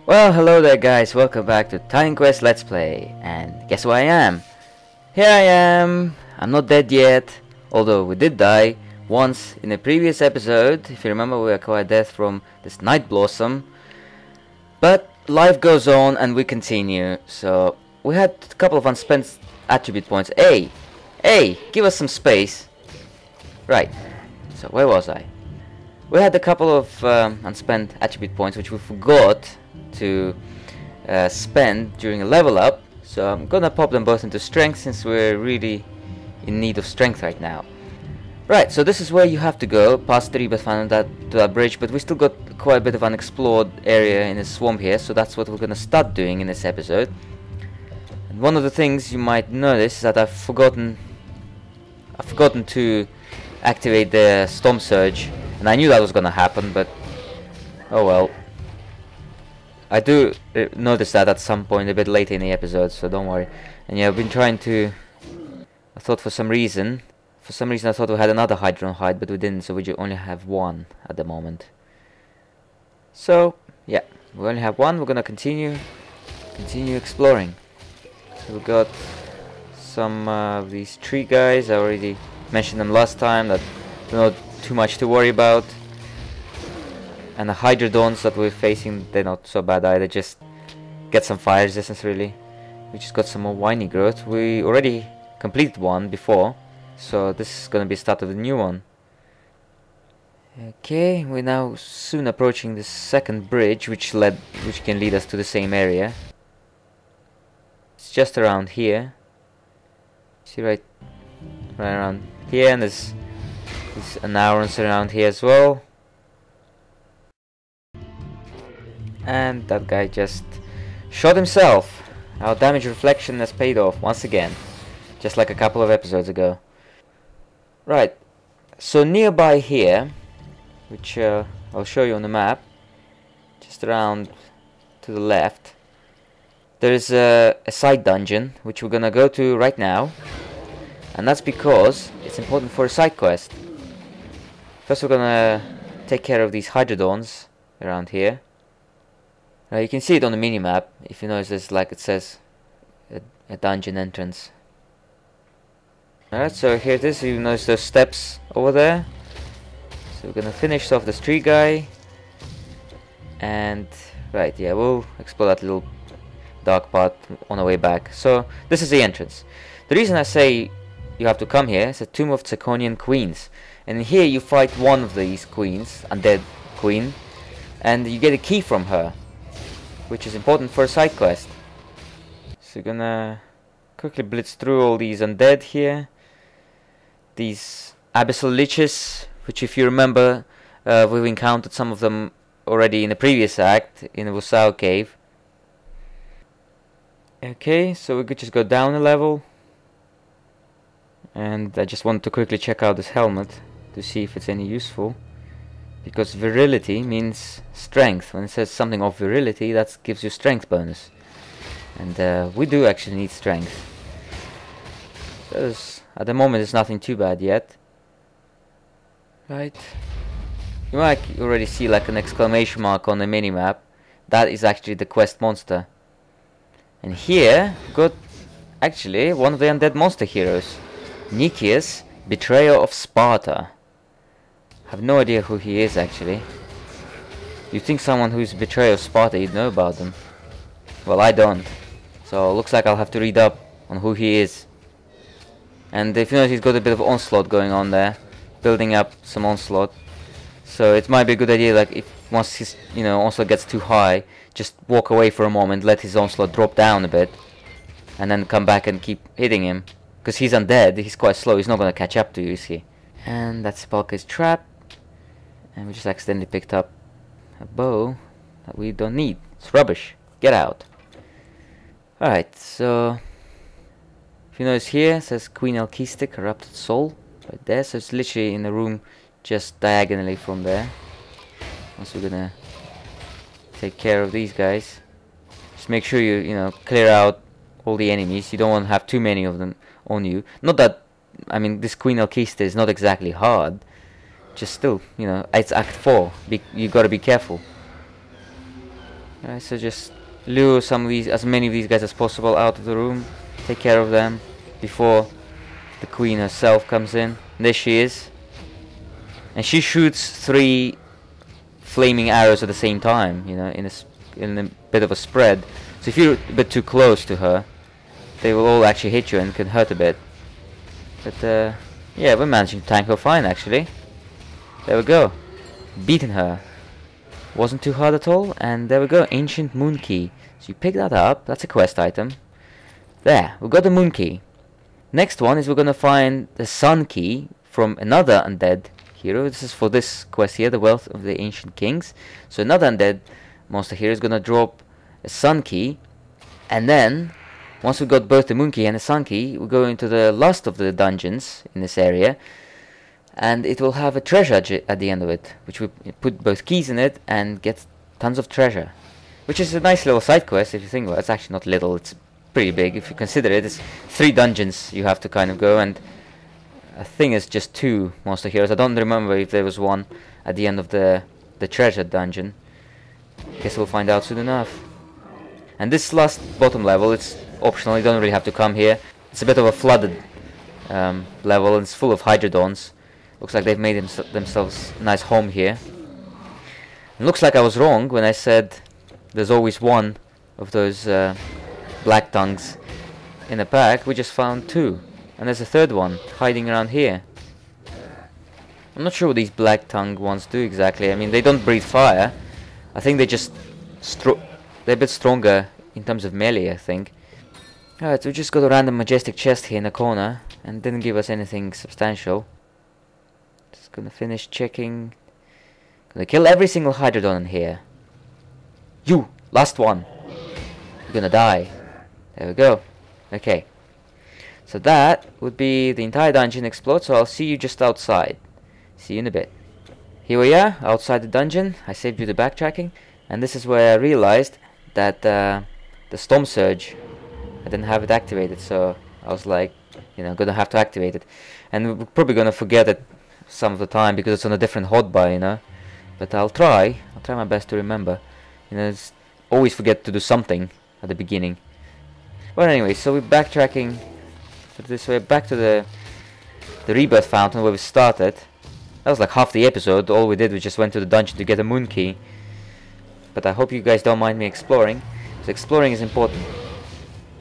Well, hello there guys, welcome back to Time Quest Let's Play, and guess who I am? Here I am. I'm not dead yet, although we did die once in a previous episode. If you remember, we acquired death from this Night Blossom. But life goes on and we continue, so we had a couple of unspent attribute points. Hey, give us some space. Right, so where was I? We had a couple of unspent attribute points which we forgot to spend during a level up, so I'm gonna pop them both into strength since we're really in need of strength right now. Right, so this is where you have to go, past the rebirth final to that bridge, but we still got quite a bit of unexplored area in the swamp here, so that's what we're gonna start doing in this episode. And one of the things you might notice is that I've forgotten to activate the Storm Surge, and I knew that was gonna happen, but oh well. I do notice that at some point a bit later in the episode, so don't worry. And yeah, I've been trying to... I thought for some reason I thought we had another Hydron hide, but we didn't, so we only have one at the moment. So, yeah, we only have one. We're gonna continue exploring. So we got some of these tree guys. I already mentioned them last time, that they're not too much to worry about. And the Hydrodons that we're facing, they're not so bad either, just get some fire resistance really. We just got some more whiny growth. We already completed one before, so this is gonna be the start of the new one. Okay, we're now soon approaching the second bridge, which can lead us to the same area. It's just around here. See, right around here, and there's an Aurons around here as well. And that guy just shot himself. Our damage reflection has paid off once again, just like a couple of episodes ago. Right, so nearby here, which I'll show you on the map, just around to the left, there is a side dungeon which we're gonna go to right now, and that's because it's important for a side quest. First we're gonna take care of these Hydrodons around here. You can see it on the mini-map. If you notice, there's, like it says, a dungeon entrance. Alright, so here it is. You notice those steps over there. So we're gonna finish off this tree guy. And, right, yeah, we'll explore that little dark part on our way back. So, this is the entrance. The reason I say you have to come here is the Tomb of Tsakonian Queens. And here you fight one of these queens, undead queen, and you get a key from her, which is important for a side quest. So we're gonna quickly blitz through all these undead here. These abyssal liches, which if you remember, we've encountered some of them already in the previous act, in the Wusao cave. Okay, so we could just go down a level. And I just want to quickly check out this helmet to see if it's any useful. Because virility means strength. When it says something of virility, that gives you strength bonus. And we do actually need strength. So at the moment it's nothing too bad yet. Right. You might already see like an exclamation mark on the minimap. That is actually the quest monster. And here, got actually one of the undead monster heroes. Nicias, Betrayer of Sparta. I have no idea who he is actually. You'd think someone who's Betrayer of Sparta, you'd know about them. Well, I don't. So looks like I'll have to read up on who he is. And if you notice, he's got a bit of onslaught going on there, building up some onslaught. So it might be a good idea, like if once his onslaught gets too high, just walk away for a moment, let his onslaught drop down a bit, and then come back and keep hitting him. Because he's undead, he's quite slow, he's not gonna catch up to you, you see. And that's Balka's trap. And we just accidentally picked up a bow that we don't need. It's rubbish. Get out. Alright, so if you notice here, it says Queen Alkistic, Corrupted Soul. Right there, so it's literally in the room just diagonally from there. Also we're gonna take care of these guys. Just make sure you clear out all the enemies. You don't want to have too many of them on you. Not that, I mean, this Queen Alkista is not exactly hard. Just still, it's Act 4. You gotta be careful. Alright, so just lure some of these, as many of these guys as possible out of the room. Take care of them before the queen herself comes in. And there she is. And she shoots 3 flaming arrows at the same time, you know, in a bit of a spread. So if you're a bit too close to her, they will all actually hit you and can hurt a bit. But yeah, we're managing to tank her fine actually. There we go. Beating her. Wasn't too hard at all. And there we go, Ancient Moon Key. So you pick that up, that's a quest item. There, we got the Moon Key. Next one is we're gonna find the Sun Key from another undead hero. This is for this quest here, the Wealth of the Ancient Kings. So another undead monster here is gonna drop a Sun Key, and then once we got both the Moon Key and the Sun Key, we go into the last of the dungeons in this area, and it will have a treasure at the end of it, which we put both keys in it and get tons of treasure, which is a nice little side quest if you think about it. It's actually not little, it's pretty big if you consider it. It's 3 dungeons you have to kind of go, and I think it's just 2 monster heroes. I don't remember if there was one at the end of the treasure dungeon. Guess we'll find out soon enough. And this last bottom level, it's optional, you don't really have to come here. It's a bit of a flooded level, and it's full of hydrodons. Looks like they've made themselves a nice home here. It looks like I was wrong when I said there's always one of those black tongues in a pack. We just found 2. And there's a 3rd one hiding around here. I'm not sure what these black tongue ones do exactly. I mean, they don't breathe fire. I think they just they're a bit stronger in terms of melee, I think. Alright, so we just got a random majestic chest here in the corner, and didn't give us anything substantial. Just gonna finish checking. Gonna kill every single hydrodon in here. You! Last one! You're gonna die. There we go. Okay. So that would be the entire dungeon explored, so I'll see you just outside. See you in a bit. Here we are, outside the dungeon. I saved you the backtracking, and this is where I realized that the Storm Surge, I didn't have it activated, so I was like, you know, gonna have to activate it. And we're probably gonna forget it some of the time because it's on a different hotbar, you know. But I'll try my best to remember. You know, always forget to do something at the beginning. Well, anyway, so we're backtracking this way back to the rebirth fountain where we started. That was like half the episode. All we did was just went to the dungeon to get a moon key. But I hope you guys don't mind me exploring, because exploring is important.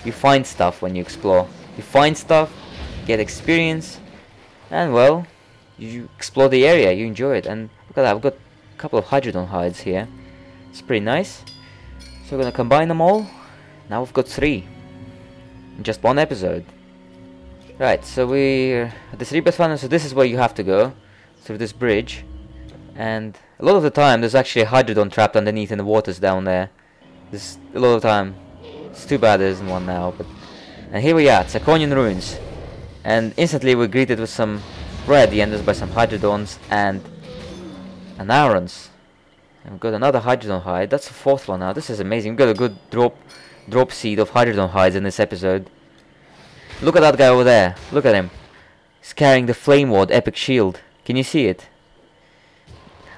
You find stuff when you explore. You find stuff, get experience, and well, you explore the area, you enjoy it. And look at that, I've got a couple of hydrodon hides here. It's pretty nice. So we're gonna combine them all. Now we've got 3 in just 1 episode. Right, so we're at this rebirth fountain, so this is where you have to go, through this bridge. And a lot of the time there's actually a hydrodon trapped underneath in the waters down there. There's a lot of time. It's too bad there isn't one now, but... And here we are, Tsakonian Ruins. And instantly we're greeted with some... right at the end by some hydrodons and... Aurons. And we've got another hydrodon hide. That's the 4th one now. This is amazing. We've got a good drop seed of hydrodon hides in this episode. Look at that guy over there. Look at him. He's carrying the Flame Ward epic shield. Can you see it?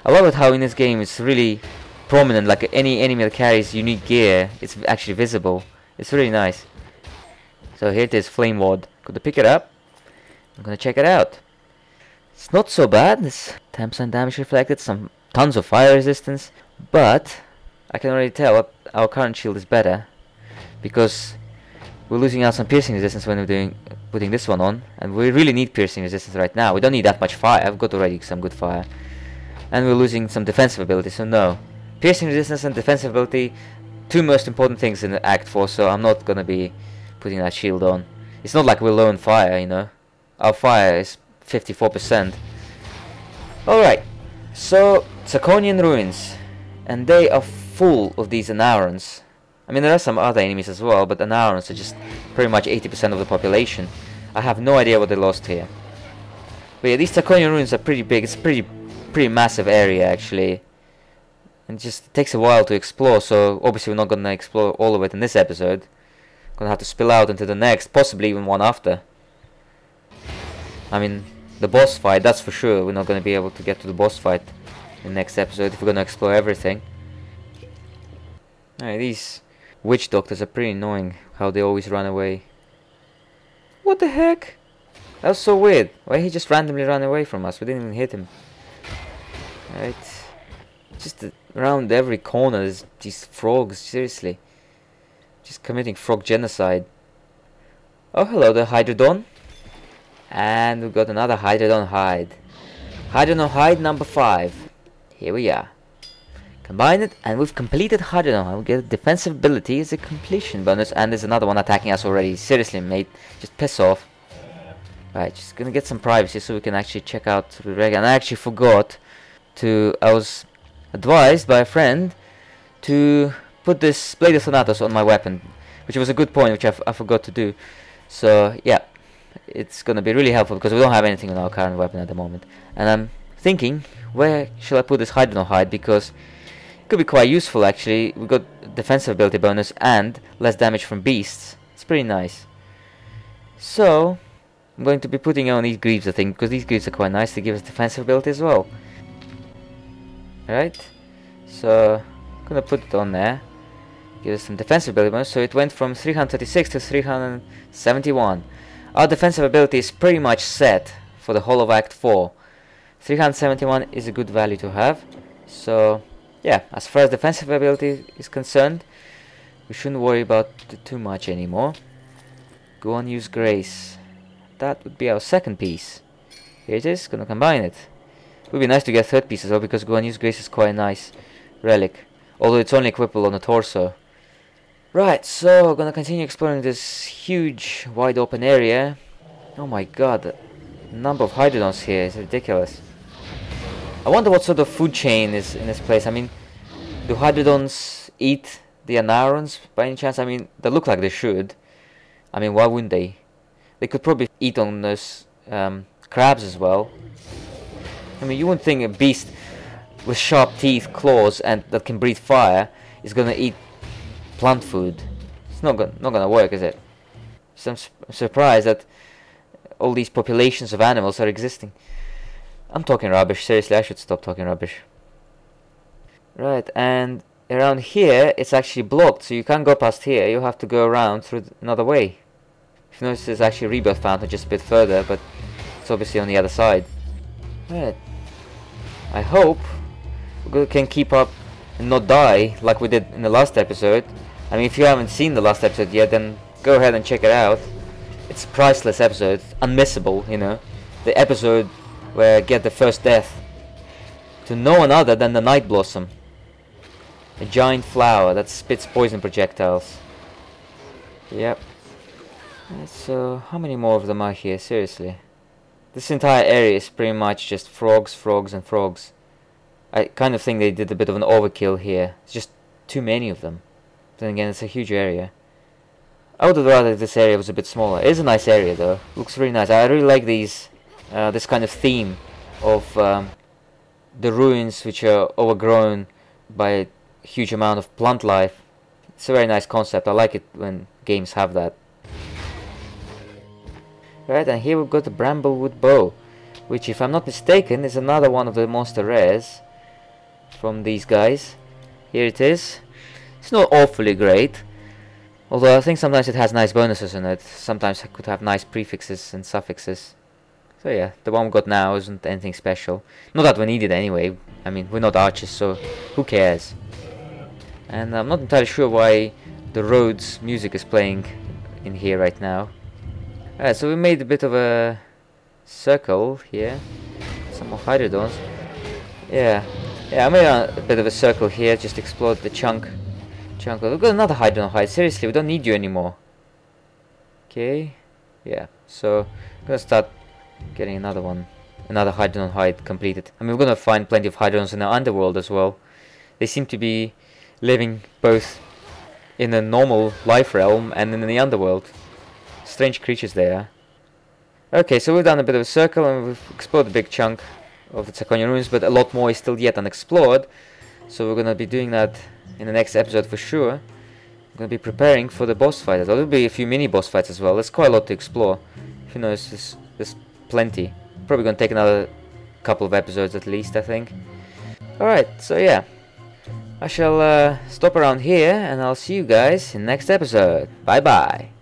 I love it how in this game it's really prominent, like any enemy that carries unique gear, it's actually visible. It's really nice. So here it is, Flame Ward. Got to pick it up. I'm gonna check it out. It's not so bad. It's 10% damage reflected, some tons of fire resistance, but I can already tell our current shield is better because we're losing out some piercing resistance when we're putting this one on, and we really need piercing resistance right now. We don't need that much fire. I've got already some good fire. And we're losing some defensive ability, so no. Piercing resistance and defensive ability, 2 most important things in Act 4, so I'm not gonna be putting that shield on. It's not like we're low on fire, you know. Our fire is 54%. Alright, so Tsakonian Ruins, and they are full of these Aurons. I mean, there are some other enemies as well, but Aurons are just pretty much 80% of the population. I have no idea what they lost here. But yeah, these Tsakonian Ruins are pretty big. It's a pretty massive area, actually. And it just takes a while to explore, so obviously we're not gonna explore all of it in this episode. Gonna have to spill out into the next, possibly even one after. I mean, the boss fight, that's for sure. We're not gonna be able to get to the boss fight in the next episode if we're gonna explore everything. Alright, these witch doctors are pretty annoying, how they always run away. What the heck? That was so weird. Why he just randomly ran away from us? We didn't even hit him. Alright. Just around every corner there's these frogs, seriously. Just committing frog genocide. Oh, hello there, Hydrodon. And we've got another Hydrodon hide. Hydrodon hide number 5. Here we are. Combine it, and we've completed Hydrodon. We get defensive ability as a completion bonus, and there's another one attacking us already. Seriously, mate, just piss off. Right, just gonna get some privacy so we can actually check out the reg. And I actually forgot to. I was advised by a friend to put this Blade of Thanatos on my weapon, which was a good point, which I forgot to do. So yeah, it's gonna be really helpful because we don't have anything on our current weapon at the moment. And I'm thinking, where shall I put this Hydrodon hide, because it could be quite useful actually. We got defensive ability bonus and less damage from beasts. It's pretty nice. So I'm going to be putting on these greaves, I think, because these greaves are quite nice. They give us defensive ability as well. Alright, so I'm gonna put it on there. Give us some defensive ability bonus. So it went from 336 to 371. Our defensive ability is pretty much set for the whole of Act 4. 371 is a good value to have. So yeah, as far as defensive ability is concerned, we shouldn't worry about it too much anymore. Go on, use Grace. That would be our second piece. Here it is, gonna combine it. It would be nice to get third piece as well, because Go on, use Grace is quite a nice relic. Although it's only equipable on the torso. Right, so we're gonna continue exploring this huge, wide open area. Oh my god, the number of Hydrodons here is ridiculous. I wonder what sort of food chain is in this place. I mean, do Hydrodons eat the Anarons by any chance? I mean, they look like they should. I mean, why wouldn't they? They could probably eat on those crabs as well. I mean, you wouldn't think a beast with sharp teeth, claws, and that can breathe fire is gonna eat plant food. It's not gonna work, is it? So I'm surprised that all these populations of animals are existing. I'm talking rubbish. Seriously, I should stop talking rubbish. Right, and around here it's actually blocked, so you can't go past here. You have to go around through another way. If you notice, there's actually a rebirth fountain just a bit further, but it's obviously on the other side. Right. I hope we can keep up and not die like we did in the last episode. I mean, if you haven't seen the last episode yet, then go ahead and check it out. It's a priceless episode, unmissable, you know. The episode where I get the first death to no one other than the Night Blossom. A giant flower that spits poison projectiles. Yep. So, how many more of them are here? Seriously. This entire area is pretty much just frogs, frogs, and frogs. I kind of think they did a bit of an overkill here. It's just too many of them. Then again, it's a huge area. I would have rather this area was a bit smaller. It is a nice area though. Looks really nice. I really like these, this kind of theme of the ruins which are overgrown by a huge amount of plant life. It's a very nice concept. I like it when games have that. Right, and here we've got the Bramblewood Bow, which, if I'm not mistaken, is another one of the monster rares from these guys. Here it is. It's not awfully great, although I think sometimes it has nice bonuses in it. Sometimes it could have nice prefixes and suffixes. So yeah, the one we got now isn't anything special. Not that we need it anyway. I mean, we're not archers, so who cares? And I'm not entirely sure why the Rhodes music is playing in here right now. Alright, so we made a bit of a circle here. Some more Hydrodons. Yeah, I made a bit of a circle here, just explored the chunk. We've got another Hydrodon hide. Seriously, we don't need you anymore. Okay, yeah, so I'm gonna start getting another one. Another Hydrodon hide completed. I mean, we're gonna find plenty of Hydrodons in the underworld as well. They seem to be living both in the normal life realm and in the underworld. Strange creatures they are. Okay, so we've done a bit of a circle and we've explored a big chunk of the Tsakonian Ruins, but a lot more is still yet unexplored. So we're gonna be doing that in the next episode for sure. We're gonna be preparing for the boss fight. There'll be a few mini boss fights as well. There's quite a lot to explore. If you notice, there's plenty. Probably gonna take another couple of episodes at least, I think. Alright, so yeah. I shall stop around here, and I'll see you guys in next episode. Bye bye.